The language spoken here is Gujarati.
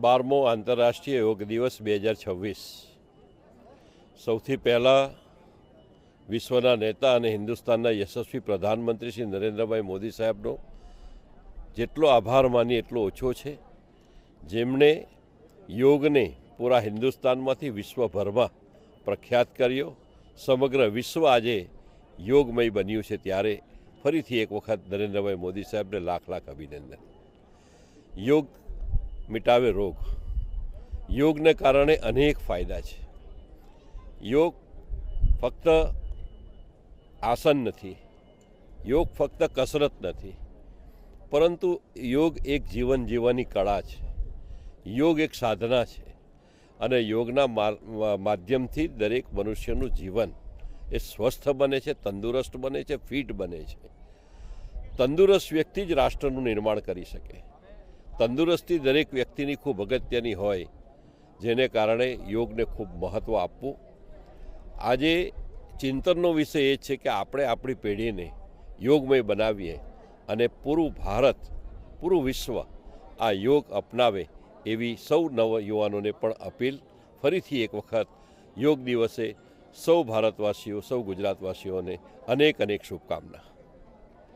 12મો આંતરરાષ્ટ્રીય યોગ દિવસ 2026 સૌથી પહેલાં વિશ્વના નેતા અને હિન્દુસ્તાનના યશસ્વી પ્રધાનમંત્રી શ્રી નરેન્દ્રભાઈ મોદી સાહેબનો જેટલો આભાર માની એટલો ઓછો છે, જેમણે યોગને પૂરા હિન્દુસ્તાનમાંથી વિશ્વભરમાં પ્રખ્યાત કર્યો. સમગ્ર વિશ્વ આજે યોગમય બન્યું છે, ત્યારે ફરીથી એક વખત નરેન્દ્રભાઈ મોદી સાહેબને લાખ લાખ અભિનંદન. યોગ મિટાવે રોગ. યોગને કારણે અનેક ફાયદા છે. યોગ ફક્ત આસન નથી, યોગ ફક્ત કસરત નથી, પરંતુ યોગ એક જીવન જીવવાની કળા છે. યોગ એક સાધના છે અને યોગના માધ્યમથી દરેક મનુષ્યનું જીવન એ સ્વસ્થ બને છે, તંદુરસ્ત બને છે, ફિટ બને છે. તંદુરસ્ત વ્યક્તિ જ રાષ્ટ્રનું નિર્માણ કરી શકે. તંદુરસ્તી દરેક વ્યક્તિની ખૂબ અગત્યની હોય, જેને કારણે યોગને ખૂબ મહત્ત્વ આપવું. આજે ચિંતનનો વિષય એ છે કે આપણે આપણી પેઢીને યોગમય બનાવીએ અને પૂરું ભારત, પૂરું વિશ્વ આ યોગ અપનાવે એવી સૌ નવયુવાનોને પણ અપીલ. ફરીથી એક વખત યોગ દિવસે સૌ ભારતવાસીઓ, સૌ ગુજરાતવાસીઓને અનેક અનેક શુભકામના.